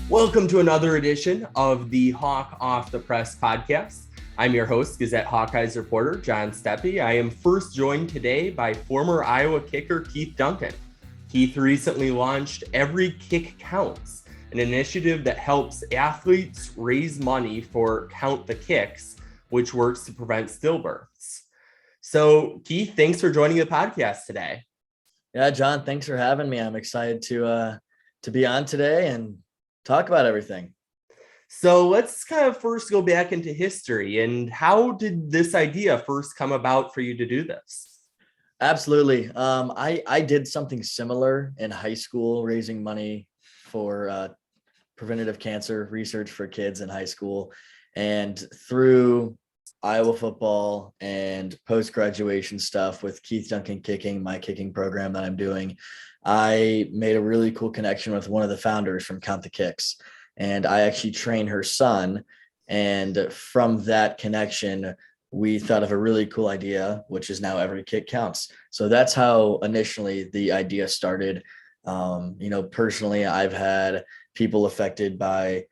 Welcome to another edition of the Hawk Off the Press podcast. I'm your host, Gazette Hawkeyes reporter, John Steppe. I am first joined today by former Iowa kicker Keith Duncan. Keith recently launched Every Kick Counts, an initiative that helps athletes raise money for Count the Kicks, which works to prevent stillbirths. So, Keith, thanks for joining the podcast today. Yeah, John, thanks for having me. I'm excited to be on today and talk about everything. So let's kind of first go back into history. And how did this idea first come about for you to do this? Absolutely. I did something similar in high school, raising money for preventative cancer research for kids in high school. And through Iowa football and post-graduation stuff with Keith Duncan kicking, my kicking program that I'm doing, I made a really cool connection with one of the founders from Count the Kicks. And I actually trained her son. And from that connection, we thought of a really cool idea, which is now Every Kick Counts. So that's how initially the idea started. Personally, I've had people affected by,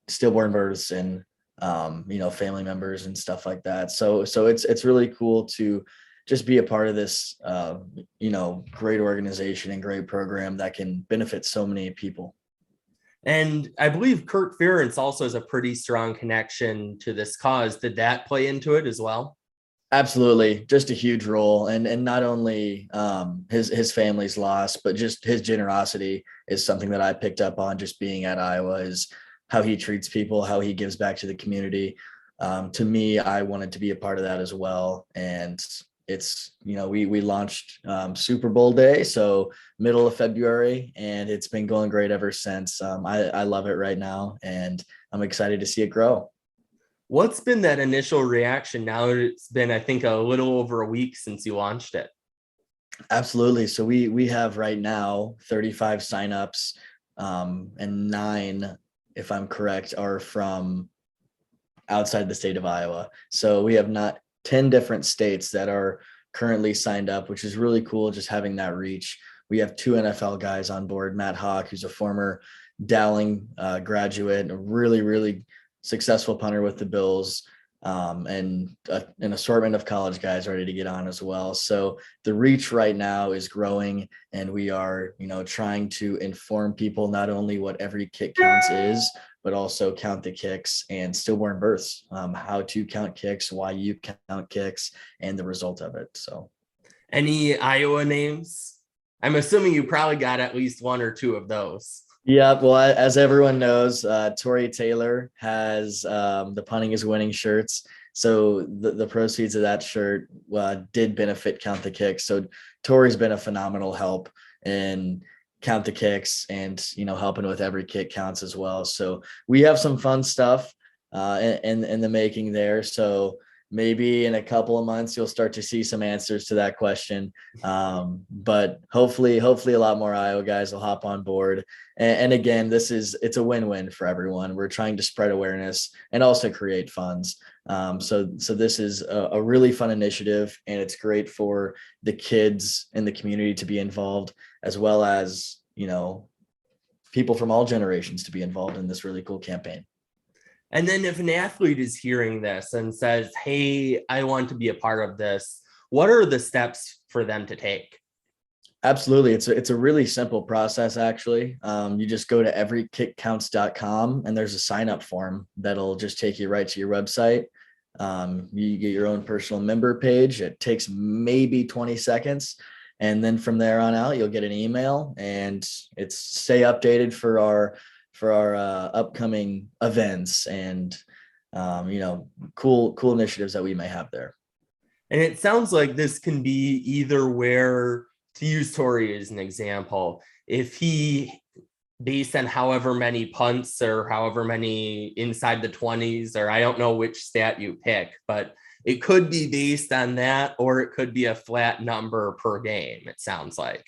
stillborn births and family members and stuff like that. So it's really cool to just be a part of this, great organization and great program that can benefit so many people. And I believe Kurt Ferentz also has a pretty strong connection to this cause. Did that play into it as well? Absolutely. Just a huge role. And not only his family's loss, but just his generosity is something that I picked up on just being at Iowa, is how he treats people, how he gives back to the community. To me, I wanted to be a part of that as well. And it's, we launched Super Bowl day, so middle of February, and it's been going great ever since. I love it right now, and I'm excited to see it grow. What's been that initial reaction now that it's been, I think, a little over a week since you launched it? Absolutely. So we have right now 35 signups, and 9, if I'm correct, are from outside the state of Iowa. So we have not 10 different states that are currently signed up, which is really cool, just having that reach. We have 2 NFL guys on board, Matt Hawk, who's a former Dowling graduate, a really, really successful punter with the Bills, and an assortment of college guys ready to get on as well. So the reach right now is growing, and we are, trying to inform people not only what Every Kick Counts is, but also Count the Kicks and stillborn births, how to count kicks, why you count kicks, and the result of it. So, any Iowa names? I'm assuming you probably got at least 1 or 2 of those. Yeah, well, as everyone knows, Tori Taylor has the Punting is Winning shirts. So the proceeds of that shirt did benefit Count the Kicks. So Tori's been a phenomenal help in Count the Kicks and, helping with Every Kick Counts as well. So we have some fun stuff in the making there. So maybe in a couple of months, you'll start to see some answers to that question. But hopefully a lot more Iowa guys will hop on board. And again, it's a win-win for everyone. We're trying to spread awareness and also create funds. So this is a really fun initiative, and it's great for the kids in the community to be involved, as well as, people from all generations to be involved in this really cool campaign. And then if an athlete is hearing this and says, hey, I want to be a part of this, what are the steps for them to take? Absolutely. It's a really simple process, actually. You just go to everykickcounts.com, and there's a sign up form that'll just take you right to your website. You get your own personal member page. It takes maybe 20 seconds. And then from there on out, you'll get an email, and it's stay updated for our upcoming events and, cool initiatives that we may have there. And it sounds like this can be either where, to use Tori as an example, if he, based on however many punts or however many inside the 20s, or I don't know which stat you pick, but it could be based on that, or it could be a flat number per game, it sounds like.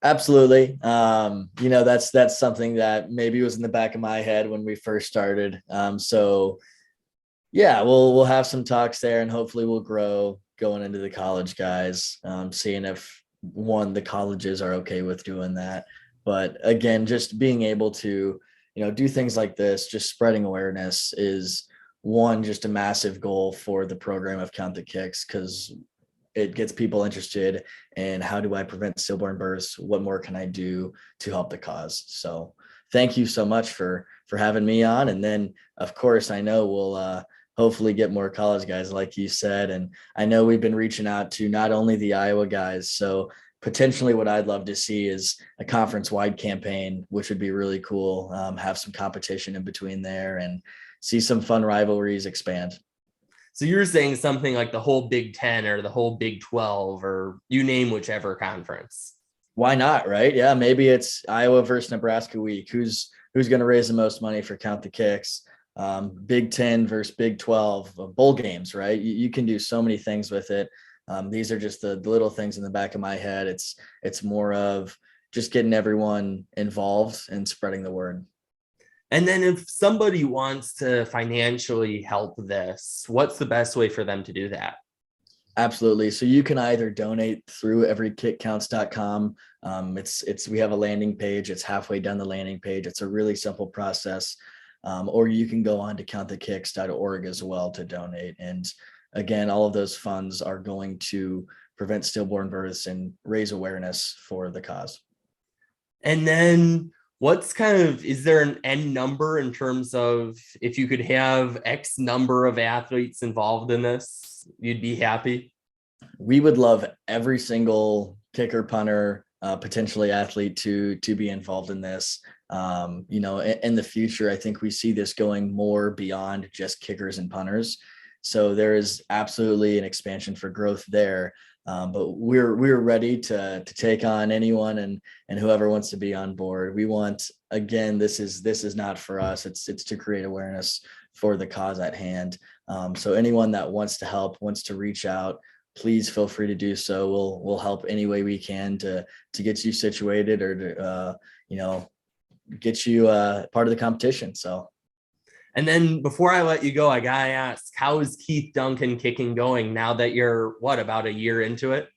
Absolutely. That's something that maybe was in the back of my head when we first started. So yeah, we'll have some talks there, and hopefully we'll grow going into the college guys, seeing if the colleges are okay with doing that. But again, just being able to, do things like this, just spreading awareness is one, just a massive goal for the program of Count the Kicks, because it gets people interested in how do I prevent stillborn births? What more can I do to help the cause? So thank you so much for having me on. And then of course, I know we'll hopefully get more college guys like you said. And I know we've been reaching out to not only the Iowa guys. So potentially what I'd love to see is a conference wide campaign, which would be really cool. Have some competition in between there and see some fun rivalries expand. So you're saying something like the whole Big 10 or the whole Big 12, or you name whichever conference. Why not, right? Yeah, maybe it's Iowa versus Nebraska week. Who's going to raise the most money for Count the Kicks? Big 10 versus Big 12, bowl games, right? You can do so many things with it. These are just the little things in the back of my head. It's more of just getting everyone involved and spreading the word. And then if somebody wants to financially help this, what's the best way for them to do that? Absolutely. So you can either donate through everykickcounts.com. We have a landing page. It's halfway down the landing page. It's a really simple process. Or you can go on to counttthekicks.org as well to donate. And again, all of those funds are going to prevent stillborn births and raise awareness for the cause. And then is there an end number in terms of if you could have X number of athletes involved in this, you'd be happy? We would love every single kicker, punter, potentially athlete to be involved in this. In the future, I think we see this going more beyond just kickers and punters. So there is absolutely an expansion for growth there. But we're ready to take on anyone and whoever wants to be on board. We want, again, this is not for us. It's to create awareness for the cause at hand. So anyone that wants to help, wants to reach out, please feel free to do so. We'll help any way we can to get you situated or to get you part of the competition. So. And then before I let you go, I gotta ask, how is Keith Duncan kicking going now that you're about a year into it?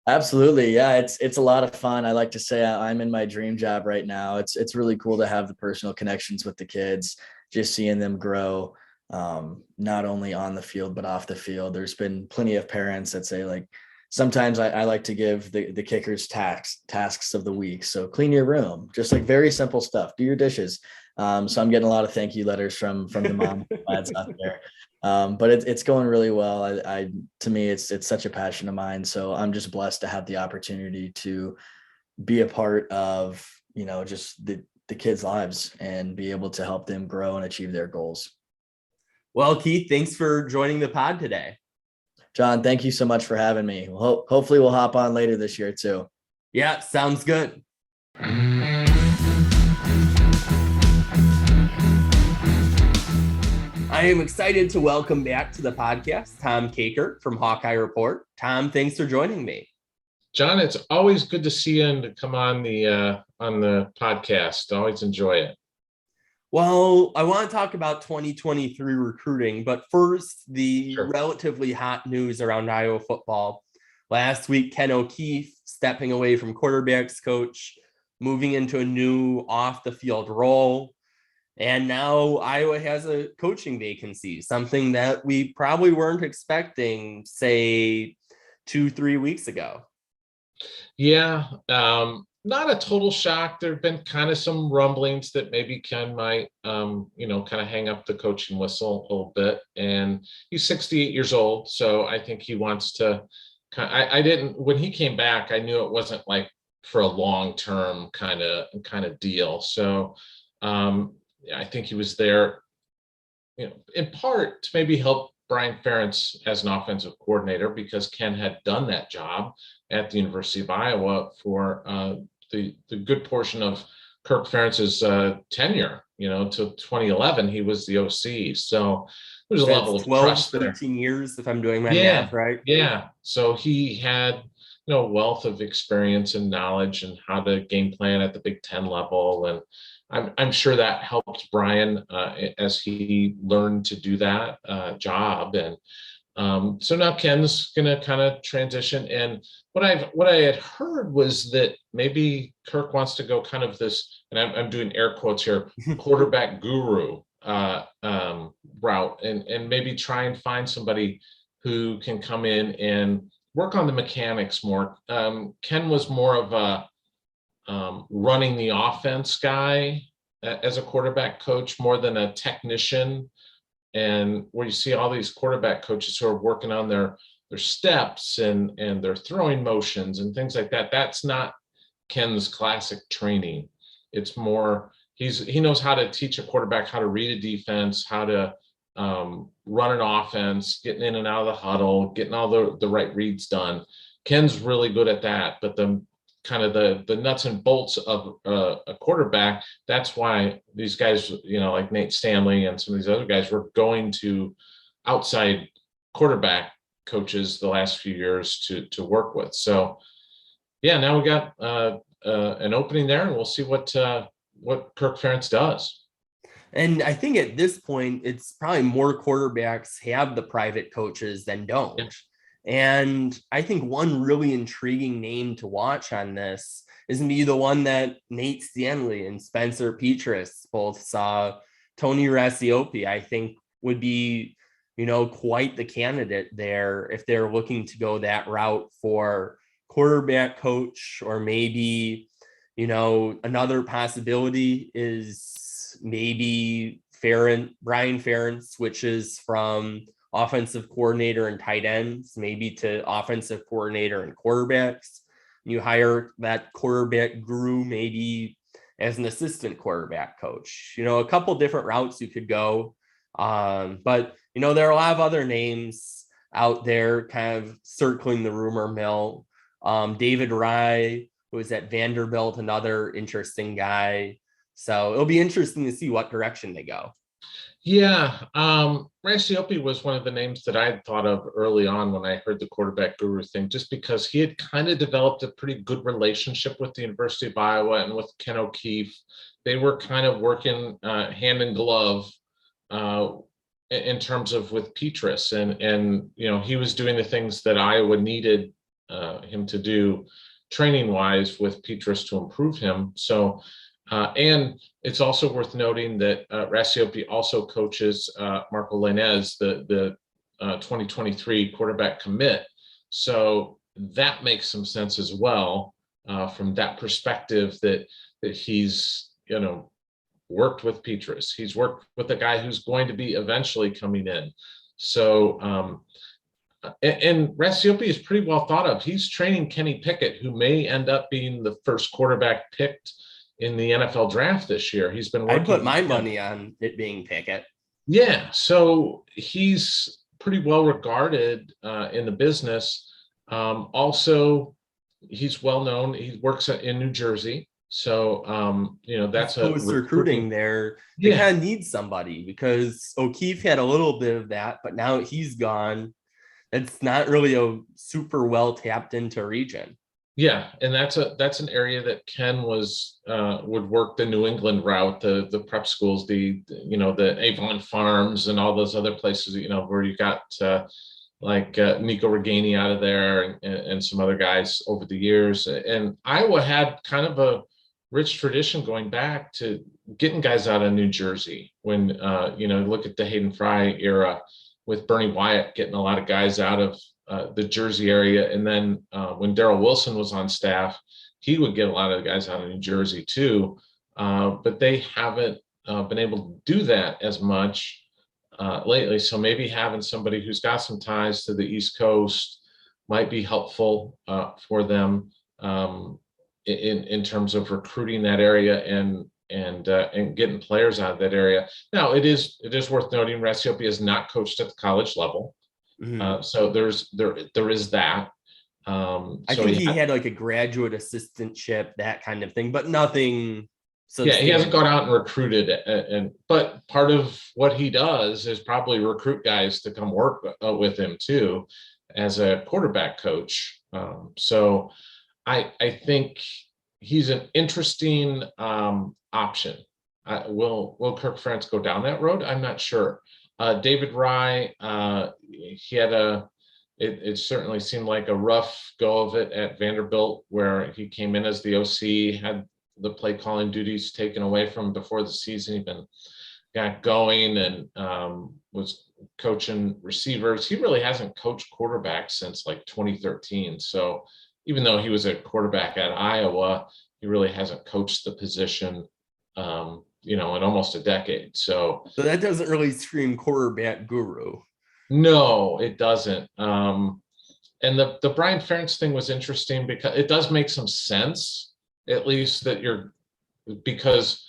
Absolutely. Yeah, it's a lot of fun. I like to say I'm in my dream job right now. It's really cool to have the personal connections with the kids, just seeing them grow, not only on the field, but off the field. There's been plenty of parents that say, like, sometimes I like to give the kickers tasks of the week. So clean your room, just like very simple stuff, do your dishes. So I'm getting a lot of thank you letters from the mom and dads out there. But it's going really well. To me, it's such a passion of mine. So I'm just blessed to have the opportunity to be a part of, just the kids' lives and be able to help them grow and achieve their goals. Well, Keith, thanks for joining the pod today. John, thank you so much for having me. Hopefully we'll hop on later this year too. Yeah, sounds good. I am excited to welcome back to the podcast Tom Kakert from HawkeyeReport. Tom, thanks for joining me. John, it's always good to see you and to come on the podcast. Always enjoy it. Well, I want to talk about 2023 recruiting, but first, the relatively hot news around Iowa football. Last week, Ken O'Keefe stepping away from quarterbacks coach, moving into a new off-the-field role. And now Iowa has a coaching vacancy, something that we probably weren't expecting, say, 2-3 weeks ago. Yeah, not a total shock. There have been kind of some rumblings that maybe Ken might, kind of hang up the coaching whistle a little bit. And he's 68 years old, so I think he wants to. When he came back, I knew it wasn't like for a long-term kind of deal. So. I think he was there, in part to maybe help Brian Ferentz as an offensive coordinator, because Ken had done that job at the University of Iowa for the good portion of Kirk Ferentz's tenure, till 2011, he was the OC. So there's a level of 12, trust 13 years, if I'm doing my math right. Yeah. So he had, wealth of experience and knowledge and how to game plan at the Big Ten level. And I'm sure that helped Brian as he learned to do that job. And So now Ken's going to kind of transition. And what I had heard was that maybe Kirk wants to go kind of this, and I'm doing air quotes here, quarterback guru route, and maybe try and find somebody who can come in and work on the mechanics more. Ken was more of a running the offense guy as a quarterback coach more than a technician. And where you see all these quarterback coaches who are working on their steps and their throwing motions and things like that, that's not Ken's classic training. It's more he knows how to teach a quarterback how to read a defense, how to run an offense, getting in and out of the huddle, getting all the right reads done. Ken's really good at that, but the kind of the nuts and bolts of a quarterback, that's why these guys, like Nate Stanley and some of these other guys, were going to outside quarterback coaches the last few years to work with. So yeah, now we got an opening there, and we'll see what Kirk Ferentz does. And I think at this point, it's probably more quarterbacks have the private coaches than don't. Yeah. And I think one really intriguing name to watch on this is going to be the one that Nate Stanley and Spencer Petras both saw. Tony Rasiopi, I think, would be, quite the candidate there if they're looking to go that route for quarterback coach. Or maybe, another possibility is maybe Brian Ferentz switches from offensive coordinator and tight ends, maybe to offensive coordinator and quarterbacks. You hire that quarterback guru maybe as an assistant quarterback coach. A couple different routes you could go. But, there are a lot of other names out there kind of circling the rumor mill. David Rye, who was at Vanderbilt, another interesting guy. So it'll be interesting to see what direction they go. Yeah, Rasiopi was one of the names that I had thought of early on when I heard the quarterback guru thing, just because he had kind of developed a pretty good relationship with the University of Iowa and with Ken O'Keefe. They were kind of working hand in glove in terms of with Petras, and he was doing the things that Iowa needed him to do training wise with Petras to improve him. So. And it's also worth noting that Rasiopi also coaches Marco Lainez, the 2023 quarterback commit. So that makes some sense as well from that perspective that he's, worked with Petras. He's worked with a guy who's going to be eventually coming in. So, and Rasiopi is pretty well thought of. He's training Kenny Pickett, who may end up being the first quarterback picked in the NFL draft this year. He's been working. I put my money on it being Pickett. Yeah, so he's pretty well regarded in the business. Also, he's well known. He works in New Jersey, so that's a recruiting there. They kind of need somebody because O'Keefe had a little bit of that, but now he's gone. It's not really a super well tapped into region. Yeah, and that's an area that Ken would work the New England route, the prep schools, the Avon Farms and all those other places, where you got Nico Reganey out of there and some other guys over the years. And Iowa had kind of a rich tradition going back to getting guys out of New Jersey. When look at the Hayden Fry era with Bernie Wyatt getting a lot of guys out of the Jersey area. And then when Darrell Wilson was on staff, he would get a lot of guys out of New Jersey too. But they haven't been able to do that as much lately. So maybe having somebody who's got some ties to the East Coast might be helpful for them in terms of recruiting that area and getting players out of that area. Now, it is worth noting Rasiopi is not coached at the college level. Mm-hmm. So there is that. I think he had like a graduate assistantship, that kind of thing, but nothing. Yeah, he hasn't gone out and recruited, but part of what he does is probably recruit guys to come work with him too, as a quarterback coach. So I think he's an interesting option. Will Kirk Ferentz go down that road? I'm not sure. David Rye, he had it certainly seemed like a rough go of it at Vanderbilt, where he came in as the OC, had the play calling duties taken away from him before the season even got going, and was coaching receivers. He really hasn't coached quarterbacks since like 2013. So even though he was a quarterback at Iowa, he really hasn't coached the position, in almost a decade. So that doesn't really scream quarterback guru. No, it doesn't. And the Brian Ferentz thing was interesting because it does make some sense, at least because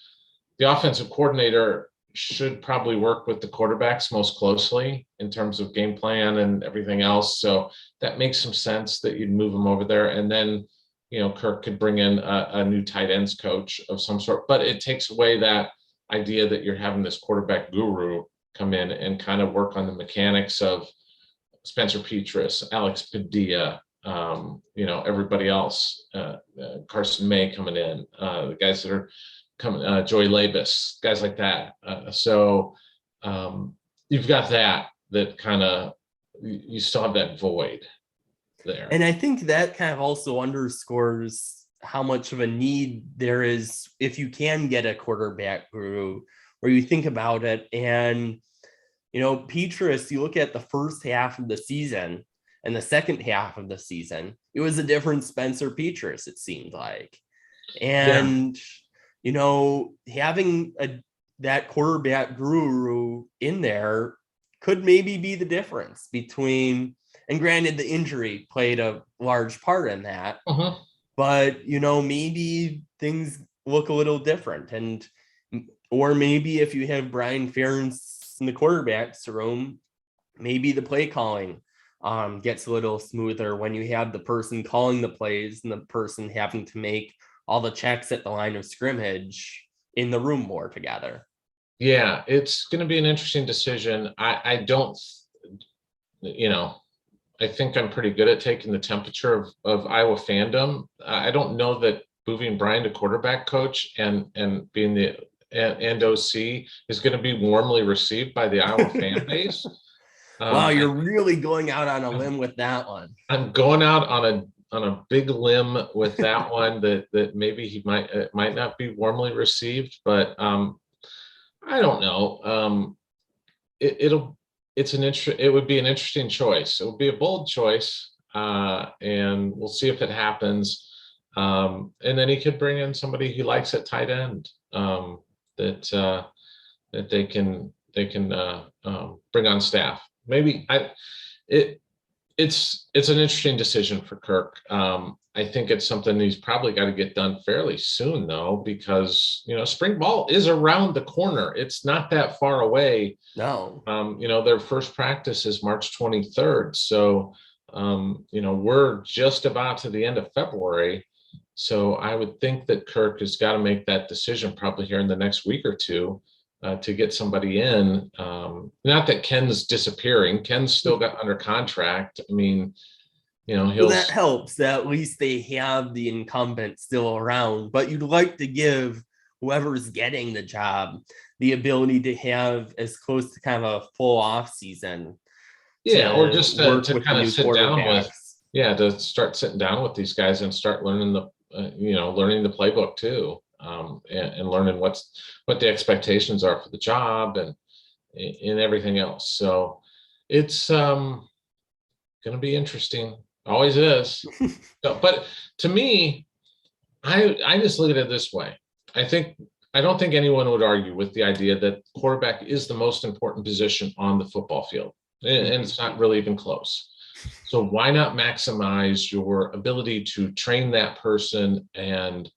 the offensive coordinator should probably work with the quarterbacks most closely in terms of game plan and everything else. So that makes some sense that you'd move him over there. And then, Kirk could bring in a new tight ends coach of some sort, but it takes away that idea that you're having this quarterback guru come in and kind of work on the mechanics of Spencer Petras, Alex Padilla, everybody else, Carson May coming in, the guys that are coming, Joey Labus, guys like that. So you've got that kind of, you still have that void there. And I think that kind of also underscores how much of a need there is if you can get a quarterback guru, where you think about it. And, Petras, you look at the first half of the season and the second half of the season, it was a different Spencer Petras, it seemed like. And, having that quarterback guru in there could maybe be the difference between, and granted, the injury played a large part in that, but, maybe things look a little different. Or maybe if you have Brian Ferentz in the quarterback's room, maybe the play calling gets a little smoother when you have the person calling the plays and the person having to make all the checks at the line of scrimmage in the room more together. Yeah, it's going to be an interesting decision. I don't, I think I'm pretty good at taking the temperature of Iowa fandom. I don't know that moving Brian to quarterback coach and being the and OC is going to be warmly received by the Iowa fan base. Wow, you're really going out on a limb with that one. I'm going out on a big limb with that one that maybe he might not be warmly received, but I don't know. It would be an interesting choice. It would be a bold choice, and we'll see if it happens. And then he could bring in somebody he likes at tight end, that they can bring on staff. Maybe it's an interesting decision for Kirk. I think it's something he's probably got to get done fairly soon, though, because spring ball is around the corner. It's not that far away. No. Their first practice is March 23rd. So we're just about to the end of February. So I would think that Kirk has got to make that decision probably here in the next week or two to get somebody in. Not that Ken's disappearing. Ken's still got under contract. I mean, that helps. At least they have the incumbent still around. But you'd like to give whoever's getting the job the ability to have as close to kind of a full off season. Yeah, or just to kind of sit down with. Yeah, to start sitting down with these guys and start learning the playbook too, and learning what the expectations are for the job and everything else. So it's going to be interesting. Always is. But to me, I just look at it this way. I don't think anyone would argue with the idea that quarterback is the most important position on the football field, and it's not really even close. So why not maximize your ability to train that person and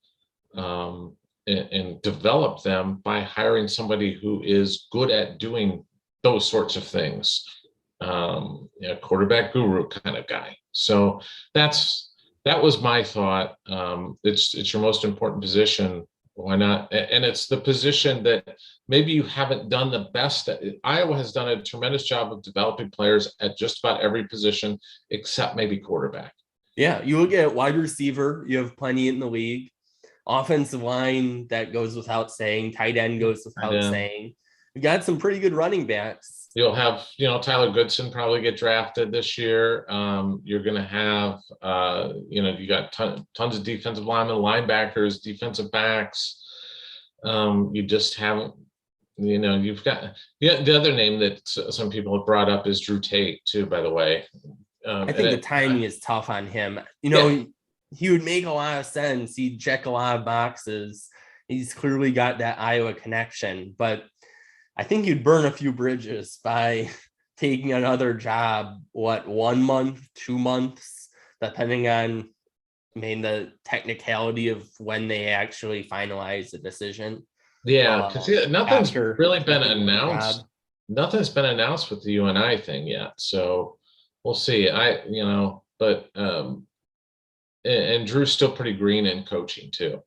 develop them by hiring somebody who is good at doing those sorts of things, quarterback guru kind of guy. So that was my thought. It's your most important position. Why not? And it's the position that maybe you haven't done the best at. Iowa has done a tremendous job of developing players at just about every position except maybe quarterback. Yeah, you look at wide receiver, you have plenty in the league. Offensive line, that goes without saying. Tight end goes without saying. We got some pretty good running backs. You'll have, Tyler Goodson probably get drafted this year. You're going to have, you got tons of defensive linemen, linebackers, defensive backs. You just haven't, you've got the other name that some people have brought up is Drew Tate too, by the way. I think the timing is tough on him. He would make a lot of sense. He'd check a lot of boxes. He's clearly got that Iowa connection, but I think you'd burn a few bridges by taking another job, 1 month, 2 months, depending on, the technicality of when they actually finalize the decision. Yeah, because nothing's really been announced. Nothing's been announced with the UNI thing yet, so we'll see. But and Drew's still pretty green in coaching too.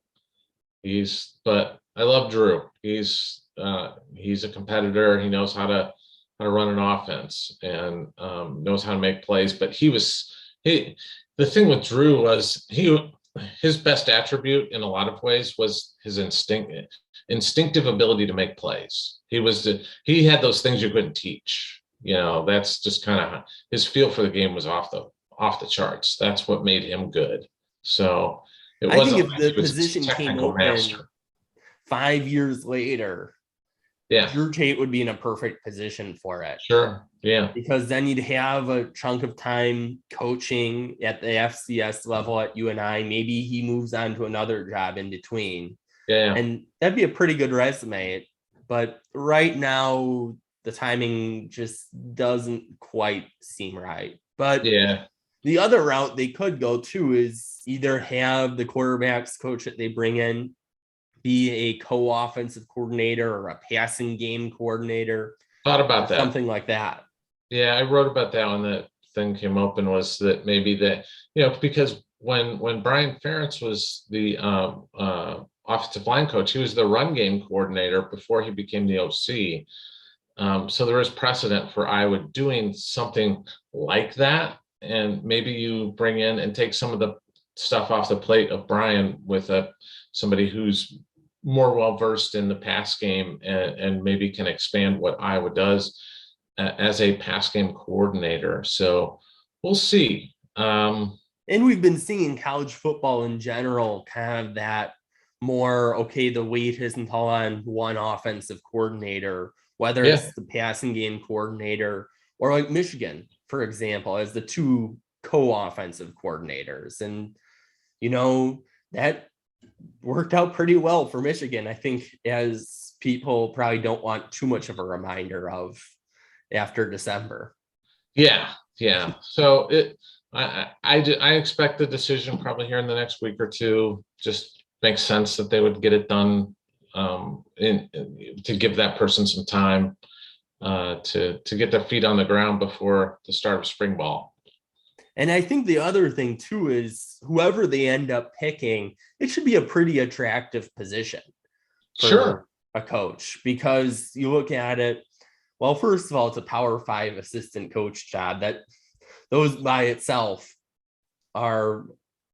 But I love Drew. He's a competitor. He knows how to run an offense and knows how to make plays. But the thing with Drew was his best attribute in a lot of ways was his instinctive ability to make plays. He had those things you couldn't teach. That's just kind of his feel for the game was off the charts. That's what made him good. So I think if the position came open 5 years later, Drew Tate would be in a perfect position for it. Sure. Yeah. Because then you'd have a chunk of time coaching at the FCS level at UNI. Maybe he moves on to another job in between. Yeah. And that'd be a pretty good resume. But right now, the timing just doesn't quite seem right. But the other route they could go to is either have the quarterbacks coach that they bring in be a co-offensive coordinator or a passing game coordinator. Thought about that. Something like that. Yeah, I wrote about that when the thing came open, was that maybe because when Brian Ferentz was the offensive line coach, he was the run game coordinator before he became the OC. So there is precedent for Iowa doing something like that. And maybe you bring in and take some of the stuff off the plate of Brian with somebody who's more well-versed in the pass game and maybe can expand what Iowa does as a pass game coordinator. So we'll see. And we've been seeing college football in general kind of that more, the weight isn't all on one offensive coordinator, whether it's the passing game coordinator or like Michigan, for example, as the two co-offensive coordinators. And, that worked out pretty well for Michigan, I think, as people probably don't want too much of a reminder of after December. Yeah. So I expect the decision probably here in the next week or two. Just makes sense that they would get it done to give that person some time to get their feet on the ground before the start of spring ball. And I think the other thing too is whoever they end up picking, it should be a pretty attractive position for a coach, because you look at it, well, first of all, it's a Power 5 assistant coach job that those by itself are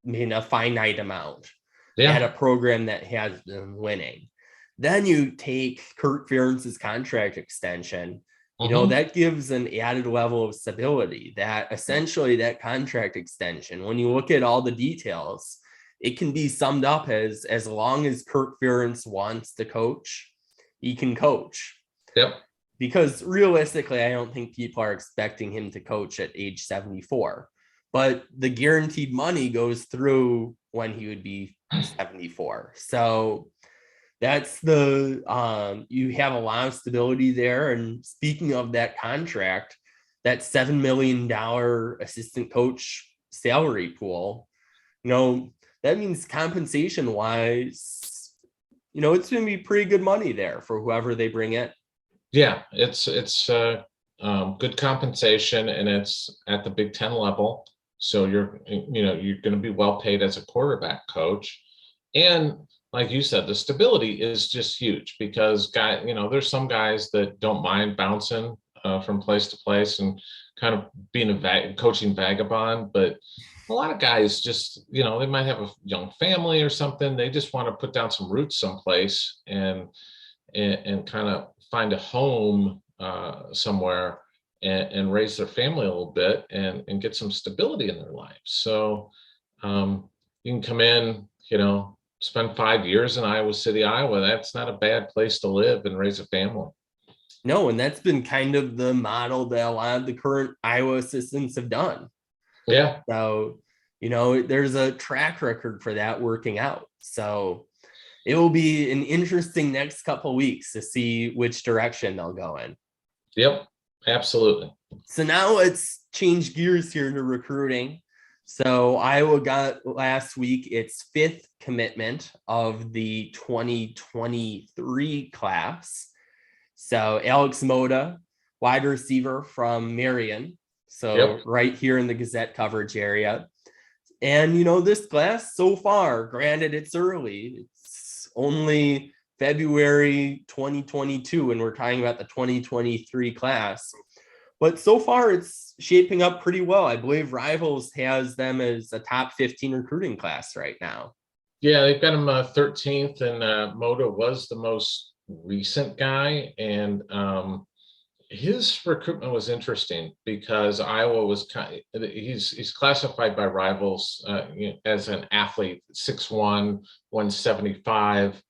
a finite amount at a program that has been winning. Then you take Kirk Ferentz's contract extension. That gives an added level of stability, that essentially that contract extension, when you look at all the details, it can be summed up as long as Kirk Ferentz wants to coach, he can coach. Yep. Because realistically, I don't think people are expecting him to coach at age 74, but the guaranteed money goes through when he would be 74. So that's you have a lot of stability there. And speaking of that contract, that $7 million assistant coach salary pool, that means compensation wise, it's going to be pretty good money there for whoever they bring in. Yeah, it's good compensation, and it's at the Big Ten level. So you're going to be well paid as a quarterback coach. And like you said, the stability is just huge, because there's some guys that don't mind bouncing from place to place and kind of being a coaching vagabond. But a lot of guys just, they might have a young family or something. They just want to put down some roots someplace and kind of find a home somewhere and raise their family a little bit and get some stability in their lives. So you can come in, spend 5 years in Iowa City, Iowa. That's not a bad place to live and raise a family. No, and that's been kind of the model that a lot of the current Iowa assistants have done. Yeah. So, there's a track record for that working out. So it will be an interesting next couple of weeks to see which direction they'll go in. Yep, absolutely. So now let's change gears here to recruiting. So Iowa got last week its 5th commitment of the 2023 class. So Alex Moda, wide receiver from Marion. So right here in the Gazette coverage area. And, this class so far, granted it's early, it's only February 2022, and we're talking about the 2023 class. But so far, it's shaping up pretty well. I believe Rivals has them as a top 15 recruiting class right now. Yeah, they've got him 13th, and Moda was the most recent guy. And his recruitment was interesting because Iowa was he's classified by Rivals as an athlete, 6'1", 175.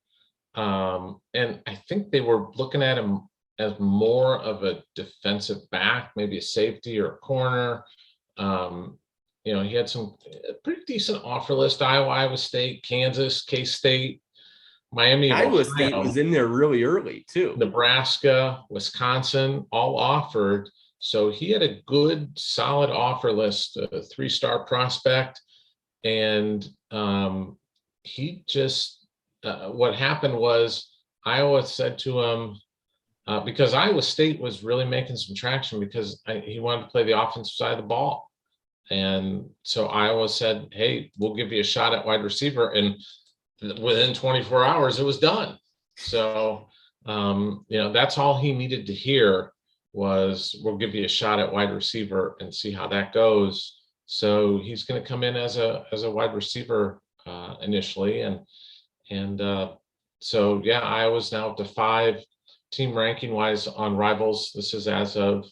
And I think they were looking at him as more of a defensive back, maybe a safety or a corner. He had some pretty decent offer list: Iowa State, Kansas, K-State, Miami, Iowa State was in there really early too. Nebraska, Wisconsin, all offered. So he had a good, solid offer list, a 3-star prospect. And he just, what happened was Iowa said to him, because Iowa State was really making some traction because he wanted to play the offensive side of the ball. And so Iowa said, hey, we'll give you a shot at wide receiver. And within 24 hours, it was done. So, that's all he needed to hear was, we'll give you a shot at wide receiver and see how that goes. So he's going to come in as a wide receiver initially. So Iowa's now up to 5 team ranking wise on Rivals. This is as of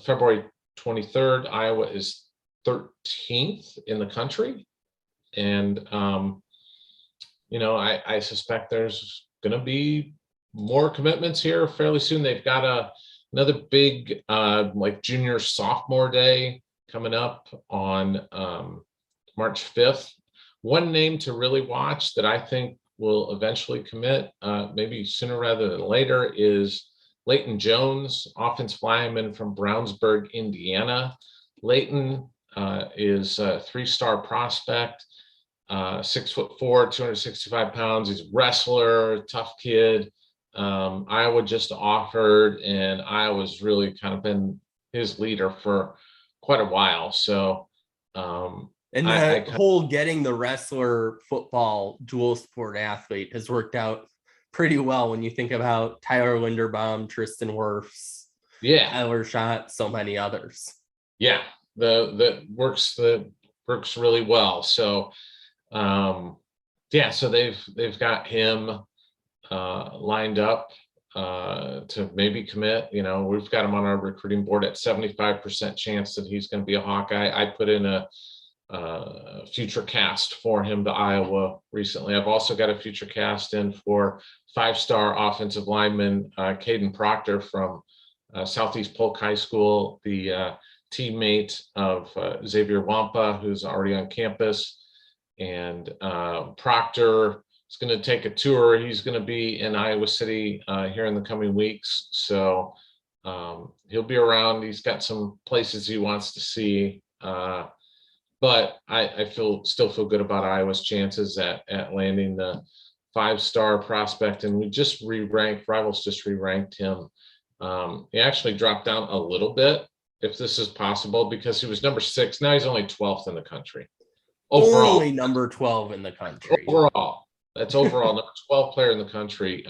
February 23rd. Iowa is 13th in the country. And, I suspect there's going to be more commitments here fairly soon. They've got another big junior sophomore day coming up on March 5th. One name to really watch that I think will eventually commit, maybe sooner rather than later, is Leighton Jones, offensive lineman from Brownsburg, Indiana. Leighton is a 3-star prospect, 6'4", 265 pounds. He's a wrestler, tough kid. Iowa just offered, and Iowa's really kind of been his leader for quite a while. So, and the whole getting the wrestler football dual sport athlete has worked out pretty well when you think about Tyler Linderbaum, Tristan Wirfs, Tyler Schott, so many others. Yeah, that works really well. So, so they've got him lined up to maybe commit. We've got him on our recruiting board at 75% chance that he's going to be a Hawkeye. I put in a future cast for him to Iowa recently. I've also got a future cast in for 5-star offensive lineman Caden Proctor from Southeast Polk High School, the teammate of Xavier Wampa, who's already on campus. And Proctor is going to take a tour. He's going to be in Iowa City here in the coming weeks. So he'll be around. He's got some places he wants to see. But I still feel good about Iowa's chances at landing the 5-star prospect. And we just Rivals just re-ranked him. He actually dropped down a little bit, if this is possible, because he was number 6. Now he's only 12th in the country. Overall, only number 12 in the country. Overall, that's overall number 12 player in the country.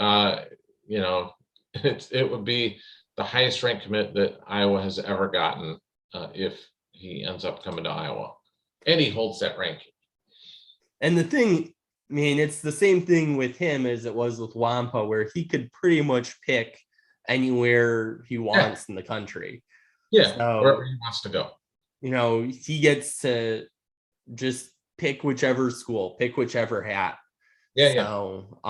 It would be the highest ranked commit that Iowa has ever gotten if he ends up coming to Iowa. And he holds that ranking. And the thing, it's the same thing with him as it was with Wampa, where he could pretty much pick anywhere he wants in the country. Yeah, So, wherever he wants to go. he gets to just pick whichever school, pick whichever hat. Yeah. So,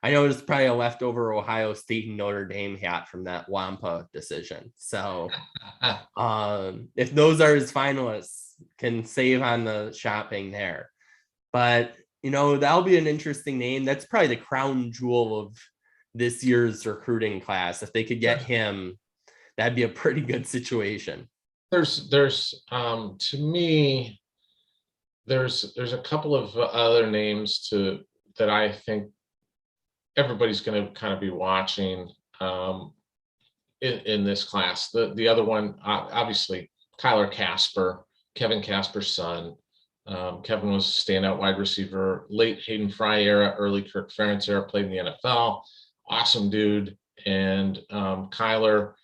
I know it's probably a leftover Ohio State and Notre Dame hat from that Wampa decision. So, if those are his finalists, can save on the shopping there. But, that'll be an interesting name. That's probably the crown jewel of this year's recruiting class. If they could get him, that'd be a pretty good situation. There's to me, there's a couple of other names that I think everybody's going to kind of be watching in this class. The other one, obviously, Kyler Casper, Kevin Casper's son. Kevin was a standout wide receiver, late Hayden Fry era, early Kirk Ferentz era, played in the NFL. Awesome dude. And Kyler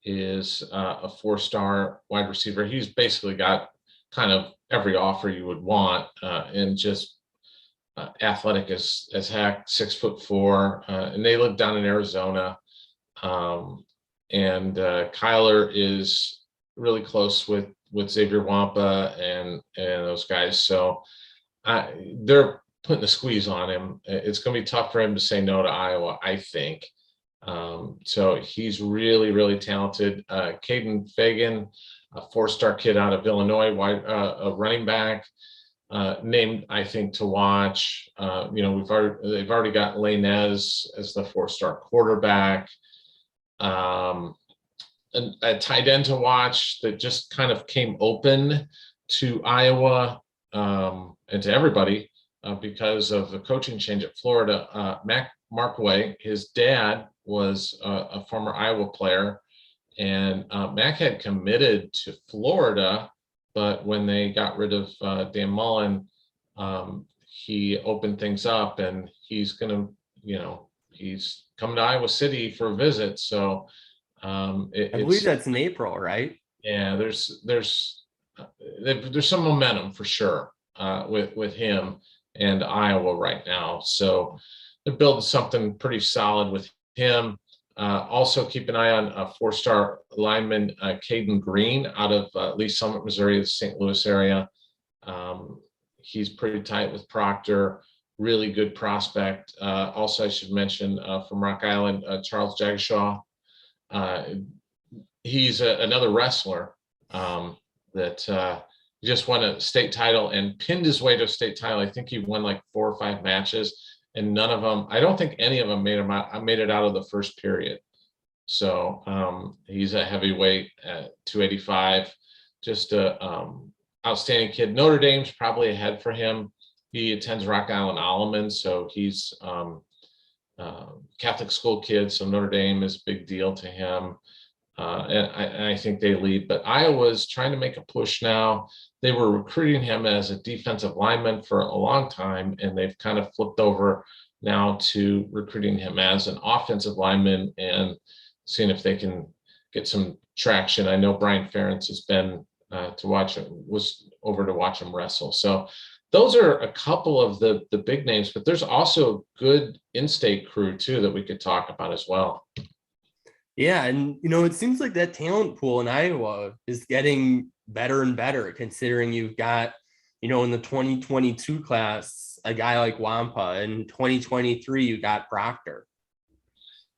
is a 4-star wide receiver. He's basically got kind of every offer you would want, and just athletic as heck, 6'4", and they live down in Arizona. And Kyler is really close with Xavier Wampa and those guys. So they're putting the squeeze on him. It's going to be tough for him to say no to Iowa, I think. So he's really, really talented. Caden Fagan, a 4-star kid out of Illinois, a running back, named, I think, to watch. They've already got Lainez as the 4-star quarterback. And a tight end to watch that just kind of came open to Iowa and to everybody because of the coaching change at Florida. Mac Markway, his dad was a former Iowa player, and Mac had committed to Florida, but when they got rid of Dan Mullen, he opened things up, and he's coming to Iowa City for a visit. So I believe that's in April, right? Yeah, there's some momentum for sure with him and Iowa right now. So they're building something pretty solid with him. Also keep an eye on a 4-star lineman, Caden Green, out of Lee Summit, Missouri, the St. Louis area. He's pretty tight with Proctor, really good prospect. Also, I should mention from Rock Island, Charles Jagshaw. He's another wrestler that just won a state title and pinned his way to a state title. I think he won like 4 or 5 matches, and none of them, I don't think any of them made it out of the first period. So he's a heavyweight at 285, just a outstanding kid. Notre Dame's probably ahead for him. He attends Rock Island Alleman, so he's Catholic school kid, so Notre Dame is a big deal to him. And I think they lead, but Iowa's trying to make a push now. They were recruiting him as a defensive lineman for a long time, and they've kind of flipped over now to recruiting him as an offensive lineman and seeing if they can get some traction. I know Brian Ferentz has been was over to watch him wrestle. So those are a couple of the big names, but there's also a good in-state crew too that we could talk about as well. Yeah, and it seems like that talent pool in Iowa is getting better and better, considering you've got, in the 2022 class, a guy like Wampa. In 2023, you got Proctor.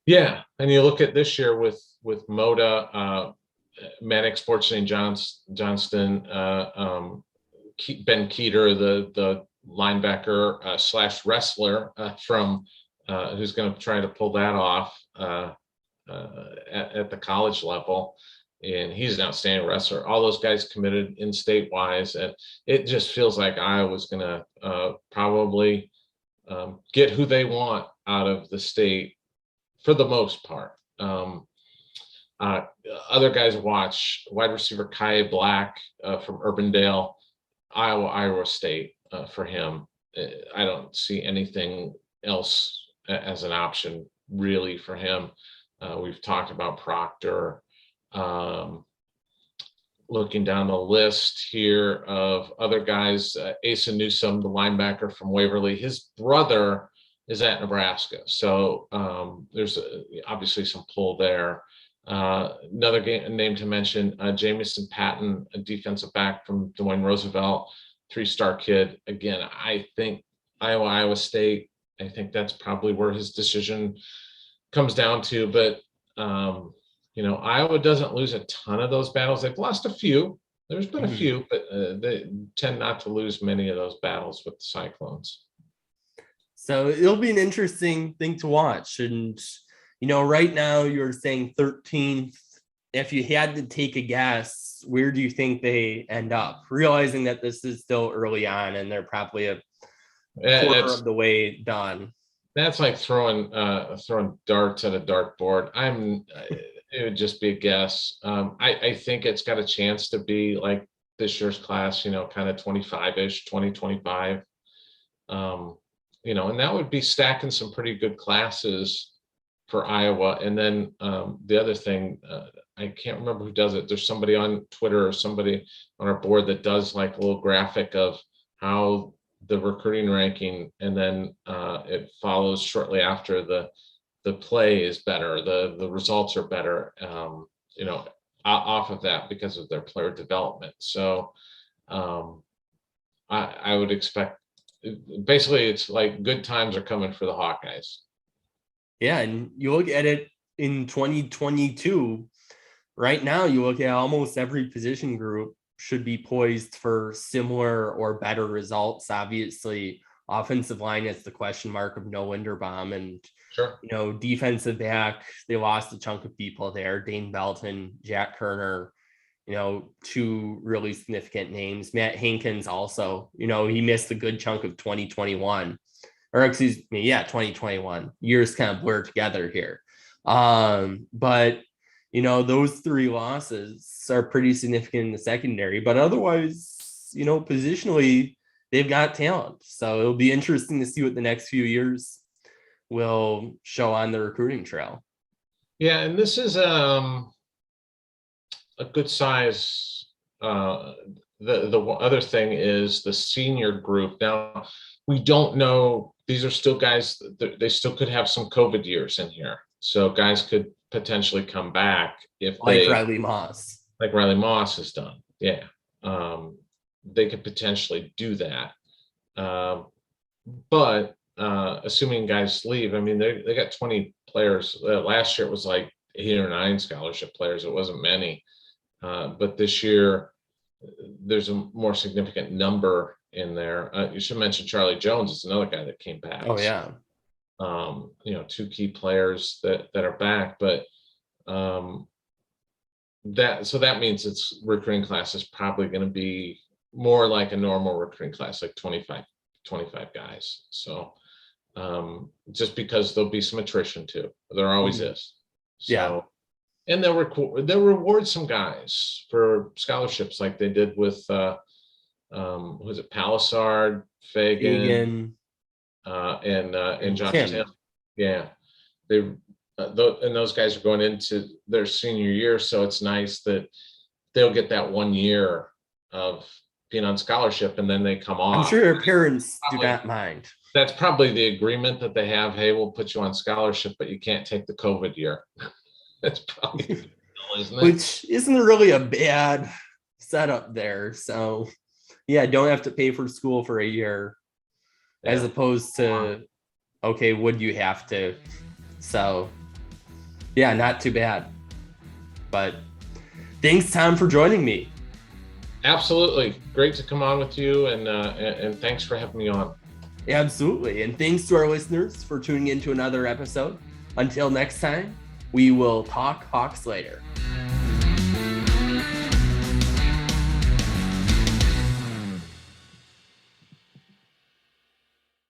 Yeah, and you look at this year with Moda, Maddox Sportsing Johnston, Ben Keeter, the linebacker slash wrestler from who's going to try to pull that off at the college level, and he's an outstanding wrestler. All those guys committed in-state wise, and it just feels like Iowa's going to probably get who they want out of the state for the most part. Other guys watch wide receiver Kai Black from Urbandale, Iowa State for him. I don't see anything else as an option really for him. We've talked about Proctor. Looking down the list here of other guys, Asa Newsome, the linebacker from Waverly, his brother is at Nebraska. So there's obviously some pull there. Another name to mention, Jamison Patton, a defensive back from Des Moines Roosevelt, 3-star kid. Again, I think Iowa State, I think that's probably where his decision comes down to. But, Iowa doesn't lose a ton of those battles. They've lost a few. There's been a few, but they tend not to lose many of those battles with the Cyclones. So it'll be an interesting thing to watch. And, right now you're saying 13th. If you had to take a guess, where do you think they end up? Realizing that this is still early on and they're probably a quarter of the way done. That's like throwing darts at a dartboard. It would just be a guess. I think it's got a chance to be like this year's class, kind of 25-ish, 2025. And that would be stacking some pretty good classes for Iowa. And then the other thing, I can't remember who does it. There's somebody on Twitter or somebody on our board that does like a little graphic of how the recruiting ranking, and then it follows shortly after the play is better, the results are better, off of that because of their player development. So I would expect, basically it's like good times are coming for the Hawkeyes. Yeah, and you look at it in 2022, right now you look at almost every position group should be poised for similar or better results. Obviously, offensive line is the question mark of no Linderbaum, and sure, defensive back, they lost a chunk of people there. Dane Belton, Jack Kerner, two really significant names. Matt Hankins also, he missed a good chunk of 2021, or 2021. Years kind of blur together here. But those 3 losses are pretty significant in the secondary, but otherwise, positionally, they've got talent. So it'll be interesting to see what the next few years will show on the recruiting trail. Yeah, and this is a good size. The other thing is the senior group. Now, we don't know. These are still guys. They still could have some COVID years in here. So guys could potentially come back if Riley Moss. Like Riley Moss has done. Yeah. They could potentially do that. But assuming guys leave, they got 20 players. Last year it was like 8 or 9 scholarship players. It wasn't many. But this year there's a more significant number in there. You should mention Charlie Jones is another guy that came back. Oh yeah. 2 key players that are back, but that means its recruiting class is probably going to be more like a normal recruiting class, like 25 guys. So just because there'll be some attrition too, there always is. So, yeah. And they'll reward some guys for scholarships like they did with was it Palisard, Fagan. And Josh Taylor. Yeah, and those guys are going into their senior year, so it's nice that they'll get that 1 year of being on scholarship, and then they come off. I'm sure their parents do not mind. That's probably the agreement that they have. Hey, we'll put you on scholarship, but you can't take the COVID year. That's probably isn't it? Which isn't really a bad setup there. So yeah, don't have to pay for school for a year. Yeah. As opposed to, okay, would you have to? So, yeah, not too bad. But thanks, Tom, for joining me. Absolutely. Great to come on with you, and thanks for having me on. Absolutely. And thanks to our listeners for tuning in to another episode. Until next time, we will talk Hawks later.